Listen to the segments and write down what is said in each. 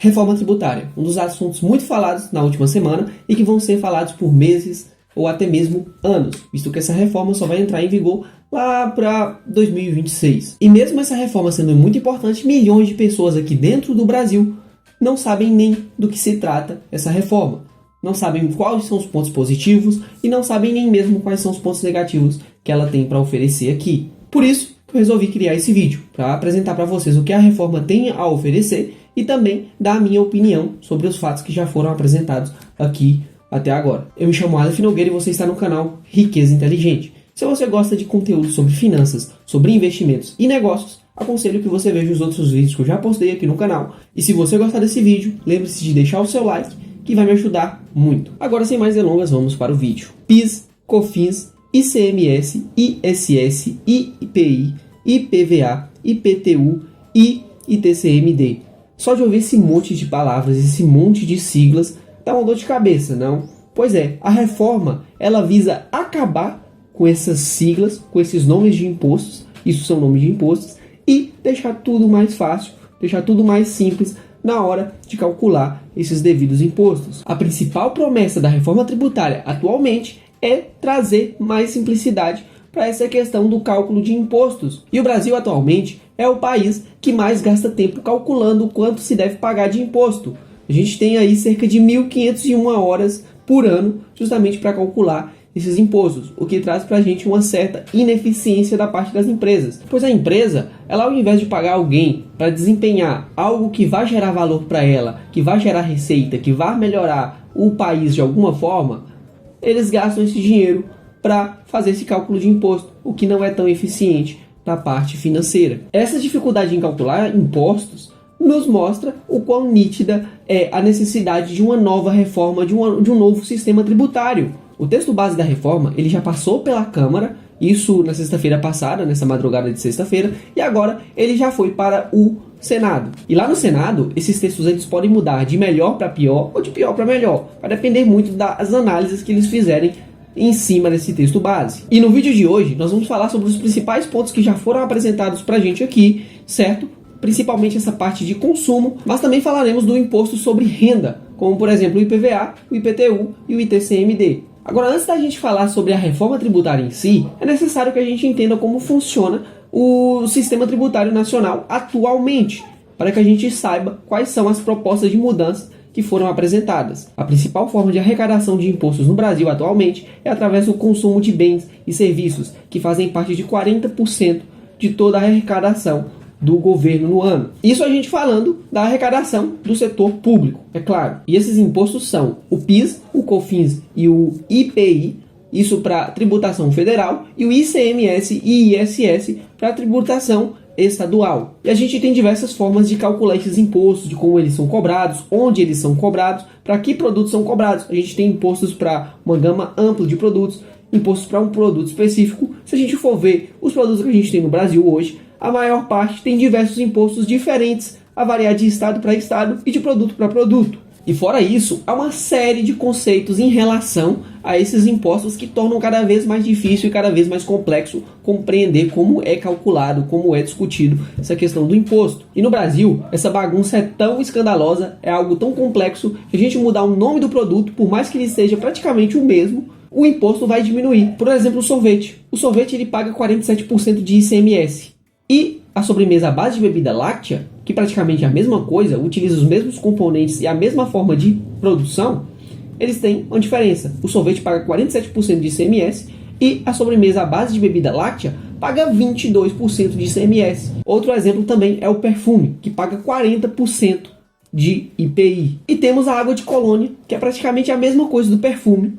Reforma tributária, um dos assuntos muito falados na última semana e que vão ser falados por meses ou até mesmo anos, visto que essa reforma só vai entrar em vigor lá para 2026. E mesmo essa reforma sendo muito importante, milhões de pessoas aqui dentro do Brasil não sabem nem do que se trata essa reforma. Não sabem quais são os pontos positivos e não sabem nem mesmo quais são os pontos negativos que ela tem para oferecer aqui. Por isso, eu resolvi criar esse vídeo para apresentar para vocês o que a reforma tem a oferecer e também dar a minha opinião sobre os fatos que já foram apresentados aqui até agora. Eu me chamo Aleph Nogueira e você está no canal Riqueza Inteligente. Se você gosta de conteúdo sobre finanças, sobre investimentos e negócios, aconselho que você veja os outros vídeos que eu já postei aqui no canal. E se você gostar desse vídeo, lembre-se de deixar o seu like, que vai me ajudar muito. Agora, sem mais delongas, vamos para o vídeo. PIS, COFINS, ICMS, ISS, IPI, IPVA, IPTU e ITCMD. Só de ouvir esse monte de palavras, esse monte de siglas, dá uma dor de cabeça, não? Pois é, a reforma, ela visa acabar com essas siglas, com esses nomes de impostos, isso são nomes de impostos, e deixar tudo mais fácil, deixar tudo mais simples na hora de calcular esses devidos impostos. A principal promessa da reforma tributária atualmente é trazer mais simplicidade para essa questão do cálculo de impostos. E o Brasil atualmente é o país que mais gasta tempo calculando quanto se deve pagar de imposto. A gente tem aí cerca de 1.501 horas por ano justamente para calcular esses impostos, o que traz para a gente uma certa ineficiência da parte das empresas. Pois a empresa, ela ao invés de pagar alguém para desempenhar algo que vai gerar valor para ela, que vai gerar receita, que vai melhorar o país de alguma forma, eles gastam esse dinheiro para fazer esse cálculo de imposto, o que não é tão eficiente na parte financeira. Essa dificuldade em calcular impostos nos mostra o quão nítida é a necessidade de uma nova reforma, de um novo sistema tributário. O texto base da reforma, ele já passou pela Câmara, isso na sexta-feira passada, nessa madrugada de sexta-feira, e agora ele já foi para o Senado. E lá no Senado, esses textos eles podem mudar de melhor para pior ou de pior para melhor. Vai depender muito das análises que eles fizerem em cima desse texto base. E no vídeo de hoje, nós vamos falar sobre os principais pontos que já foram apresentados para a gente aqui, certo? Principalmente essa parte de consumo, mas também falaremos do imposto sobre renda, como por exemplo o IPVA, o IPTU e o ITCMD. Agora, antes da gente falar sobre a reforma tributária em si, é necessário que a gente entenda como funciona o sistema tributário nacional atualmente, para que a gente saiba quais são as propostas de mudança que foram apresentadas. A principal forma de arrecadação de impostos no Brasil atualmente é através do consumo de bens e serviços, que fazem parte de 40% de toda a arrecadação do governo no ano. Isso a gente falando da arrecadação do setor público, é claro. E esses impostos são o PIS, o COFINS e o IPI, isso para tributação federal, e o ICMS e ISS para tributação estadual. E a gente tem diversas formas de calcular esses impostos, de como eles são cobrados, onde eles são cobrados, para que produtos são cobrados. A gente tem impostos para uma gama ampla de produtos, impostos para um produto específico. Se a gente for ver os produtos que a gente tem no Brasil hoje, a maior parte tem diversos impostos diferentes, a variar de estado para estado e de produto para produto. E fora isso, há uma série de conceitos em relação a esses impostos que tornam cada vez mais difícil e cada vez mais complexo compreender como é calculado, como é discutido essa questão do imposto. E no Brasil, essa bagunça é tão escandalosa, é algo tão complexo, que a gente mudar o nome do produto, por mais que ele seja praticamente o mesmo, o imposto vai diminuir. Por exemplo, o sorvete. O sorvete ele paga 47% de ICMS. E a sobremesa à base de bebida láctea, que praticamente é a mesma coisa, utiliza os mesmos componentes e a mesma forma de produção, eles têm uma diferença. O sorvete paga 47% de ICMS e a sobremesa à base de bebida láctea paga 22% de ICMS. Outro exemplo também é o perfume, que paga 40% de IPI. E temos a água de colônia, que é praticamente a mesma coisa do perfume.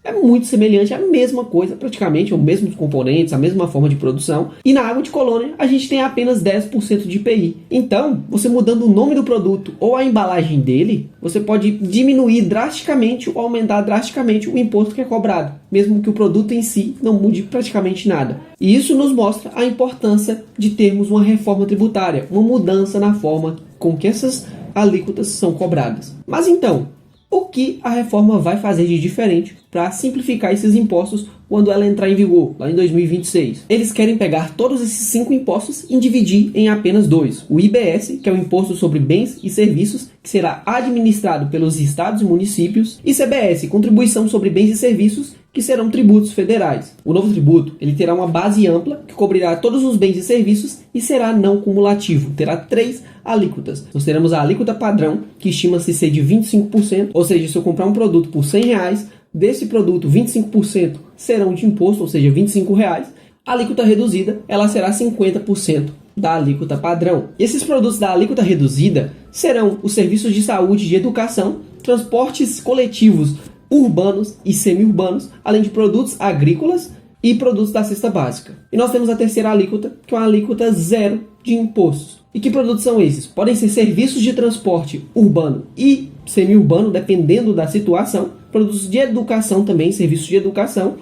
É muito semelhante à mesma coisa, praticamente, os mesmos componentes, a mesma forma de produção. E na água de colônia, a gente tem apenas 10% de IPI. Então, você mudando o nome do produto ou a embalagem dele, você pode diminuir drasticamente ou aumentar drasticamente o imposto que é cobrado, mesmo que o produto em si não mude praticamente nada. E isso nos mostra a importância de termos uma reforma tributária, uma mudança na forma com que essas alíquotas são cobradas. Mas então, o que a reforma vai fazer de diferente para simplificar esses impostos quando ela entrar em vigor, lá em 2026. Eles querem pegar todos esses 5 impostos e dividir em apenas 2. O IBS, que é o Imposto sobre Bens e Serviços, que será administrado pelos estados e municípios, e CBS, Contribuição sobre Bens e Serviços, que serão tributos federais. O novo tributo ele terá uma base ampla que cobrirá todos os bens e serviços e será não cumulativo. Terá 3 alíquotas. Nós teremos a alíquota padrão, que estima-se ser de 25%, ou seja, se eu comprar um produto por R$100, desse produto 25% serão de imposto, ou seja, R$25. A alíquota reduzida ela será 50% da alíquota padrão. Esses produtos da alíquota reduzida serão os serviços de saúde e de educação, transportes coletivos urbanos e semi-urbanos, além de produtos agrícolas e produtos da cesta básica. E nós temos a terceira alíquota, que é uma alíquota zero de impostos. E que produtos são esses? Podem ser serviços de transporte urbano e semi-urbano, dependendo da situação, produtos de educação também, serviços de educação,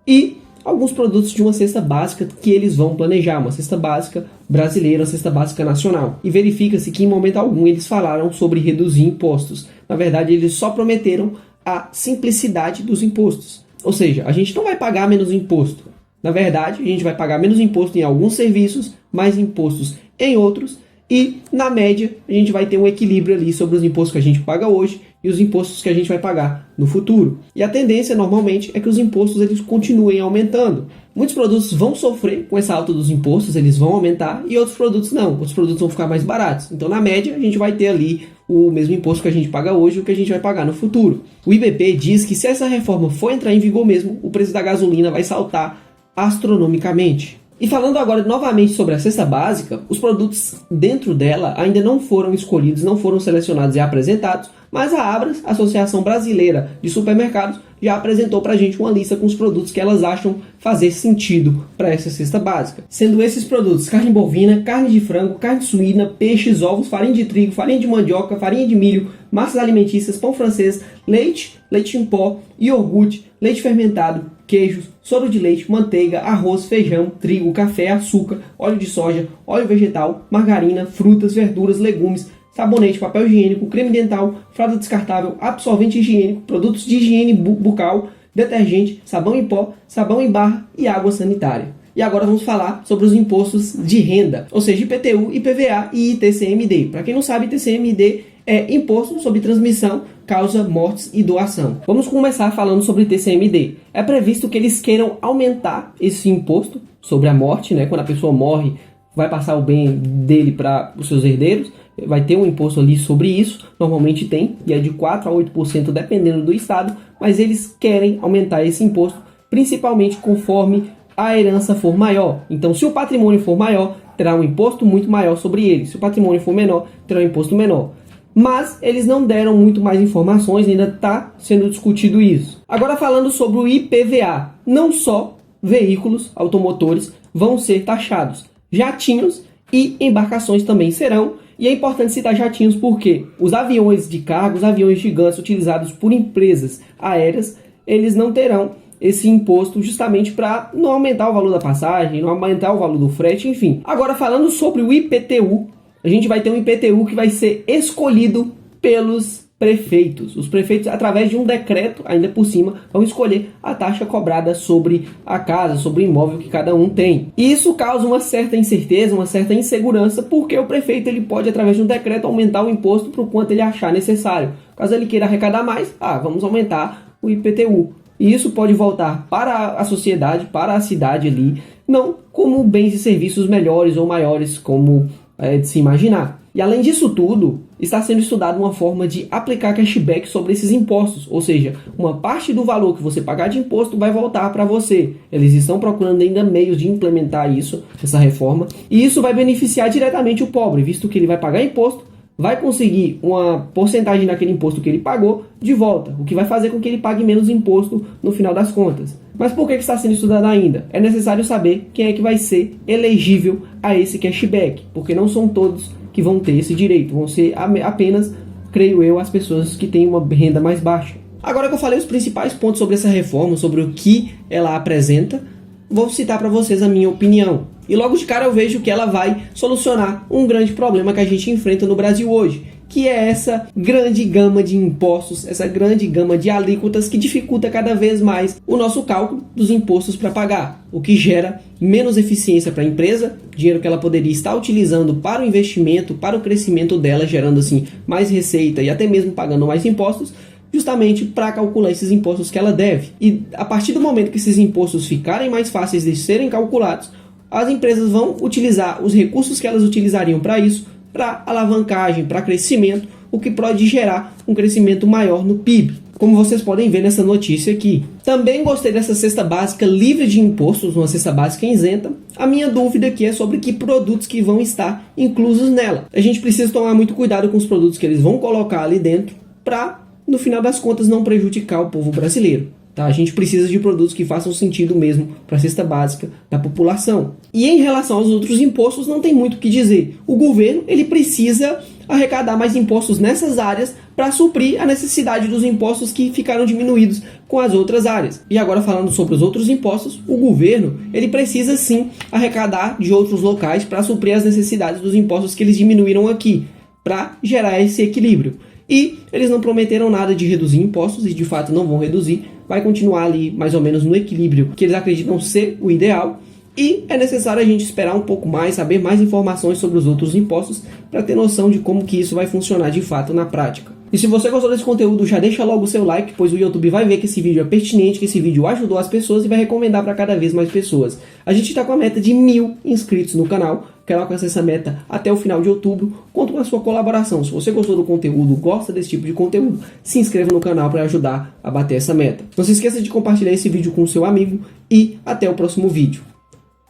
e alguns produtos de uma cesta básica que eles vão planejar, uma cesta básica brasileira, uma cesta básica nacional. E verifica-se que em momento algum eles falaram sobre reduzir impostos. Na verdade, eles só prometeram a simplicidade dos impostos. Ou seja, a gente não vai pagar menos imposto. Na verdade, a gente vai pagar menos imposto em alguns serviços, mais impostos em outros, e, na média, a gente vai ter um equilíbrio ali sobre os impostos que a gente paga hoje e os impostos que a gente vai pagar no futuro. E a tendência, normalmente, é que os impostos eles continuem aumentando. Muitos produtos vão sofrer com essa alta dos impostos, eles vão aumentar, e outros produtos não. Outros produtos vão ficar mais baratos. Então, na média, a gente vai ter ali o mesmo imposto que a gente paga hoje e o que a gente vai pagar no futuro. O IBP diz que se essa reforma for entrar em vigor mesmo, o preço da gasolina vai saltar astronomicamente. E falando agora novamente sobre a cesta básica, os produtos dentro dela ainda não foram escolhidos, não foram selecionados e apresentados, mas a Abras, Associação Brasileira de Supermercados, já apresentou para a gente uma lista com os produtos que elas acham fazer sentido para essa cesta básica. Sendo esses produtos carne bovina, carne de frango, carne suína, peixes, ovos, farinha de trigo, farinha de mandioca, farinha de milho, massas alimentícias, pão francês, leite, leite em pó, iogurte, leite fermentado, queijos, soro de leite, manteiga, arroz, feijão, trigo, café, açúcar, óleo de soja, óleo vegetal, margarina, frutas, verduras, legumes, sabonete, papel higiênico, creme dental, fralda descartável, absorvente higiênico, produtos de higiene bucal, detergente, sabão em pó, sabão em barra e água sanitária. E agora vamos falar sobre os impostos de renda, ou seja, IPTU, IPVA e ITCMD. Para quem não sabe, ITCMD é Imposto sobre Transmissão, Causa, Mortes e Doação. Vamos começar falando sobre ITCMD. É previsto que eles queiram aumentar esse imposto sobre a morte, né? Quando a pessoa morre, vai passar o bem dele para os seus herdeiros, vai ter um imposto ali sobre isso, normalmente tem, e é de 4 a 8% dependendo do estado, mas eles querem aumentar esse imposto, principalmente conforme a herança for maior. Então, se o patrimônio for maior, terá um imposto muito maior sobre ele. Se o patrimônio for menor, terá um imposto menor. Mas eles não deram muito mais informações, ainda está sendo discutido isso. Agora falando sobre o IPVA, não só veículos automotores vão ser taxados, jatinhos e embarcações também serão. E é importante citar jatinhos porque os aviões de carga, os aviões gigantes utilizados por empresas aéreas, eles não terão esse imposto justamente para não aumentar o valor da passagem, não aumentar o valor do frete, enfim. Agora falando sobre o IPTU, a gente vai ter um IPTU que vai ser escolhido pelos prefeitos. Os prefeitos, através de um decreto, ainda por cima, vão escolher a taxa cobrada sobre a casa, sobre o imóvel que cada um tem. E isso causa uma certa incerteza, uma certa insegurança, porque o prefeito ele pode, através de um decreto, aumentar o imposto para o quanto ele achar necessário. Caso ele queira arrecadar mais, vamos aumentar o IPTU. E isso pode voltar para a sociedade, para a cidade ali, não como bens e serviços melhores ou maiores, como é de se imaginar. E além disso tudo, está sendo estudada uma forma de aplicar cashback sobre esses impostos, ou seja, uma parte do valor que você pagar de imposto vai voltar para você. Eles estão procurando ainda meios de implementar isso, essa reforma, e isso vai beneficiar diretamente o pobre, visto que ele vai pagar imposto, vai conseguir uma porcentagem daquele imposto que ele pagou de volta, o que vai fazer com que ele pague menos imposto no final das contas. Mas por que está sendo estudado ainda? É necessário saber quem é que vai ser elegível a esse cashback, porque não são todos que vão ter esse direito, vão ser apenas, creio eu, as pessoas que têm uma renda mais baixa. Agora que eu falei os principais pontos sobre essa reforma, sobre o que ela apresenta, vou citar para vocês a minha opinião. E logo de cara eu vejo que ela vai solucionar um grande problema que a gente enfrenta no Brasil hoje, que é essa grande gama de impostos, essa grande gama de alíquotas que dificulta cada vez mais o nosso cálculo dos impostos para pagar, o que gera menos eficiência para a empresa, dinheiro que ela poderia estar utilizando para o investimento, para o crescimento dela, gerando assim mais receita e até mesmo pagando mais impostos, justamente para calcular esses impostos que ela deve. E a partir do momento que esses impostos ficarem mais fáceis de serem calculados, as empresas vão utilizar os recursos que elas utilizariam para isso, para alavancagem, para crescimento, o que pode gerar um crescimento maior no PIB, como vocês podem ver nessa notícia aqui. Também gostei dessa cesta básica livre de impostos, uma cesta básica isenta. A minha dúvida aqui é sobre que produtos que vão estar inclusos nela. A gente precisa tomar muito cuidado com os produtos que eles vão colocar ali dentro, para, no final das contas, não prejudicar o povo brasileiro. Tá? A gente precisa de produtos que façam sentido mesmo para a cesta básica da população. E em relação aos outros impostos, não tem muito o que dizer. O governo ele precisa arrecadar mais impostos nessas áreas para suprir a necessidade dos impostos que ficaram diminuídos com as outras áreas. E agora falando sobre os outros impostos, o governo ele precisa sim arrecadar de outros locais para suprir as necessidades dos impostos que eles diminuíram aqui, para gerar esse equilíbrio. E eles não prometeram nada de reduzir impostos e de fato não vão reduzir, vai continuar ali mais ou menos no equilíbrio que eles acreditam ser o ideal. E é necessário a gente esperar um pouco mais, saber mais informações sobre os outros impostos para ter noção de como que isso vai funcionar de fato na prática. E se você gostou desse conteúdo, já deixa logo o seu like, pois o YouTube vai ver que esse vídeo é pertinente, que esse vídeo ajudou as pessoas e vai recomendar para cada vez mais pessoas. A gente está com a meta de 1000 inscritos no canal, quero alcançar essa meta até o final de outubro, conto com a sua colaboração. Se você gostou do conteúdo, gosta desse tipo de conteúdo, se inscreva no canal para ajudar a bater essa meta. Não se esqueça de compartilhar esse vídeo com o seu amigo e até o próximo vídeo.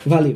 Valeu!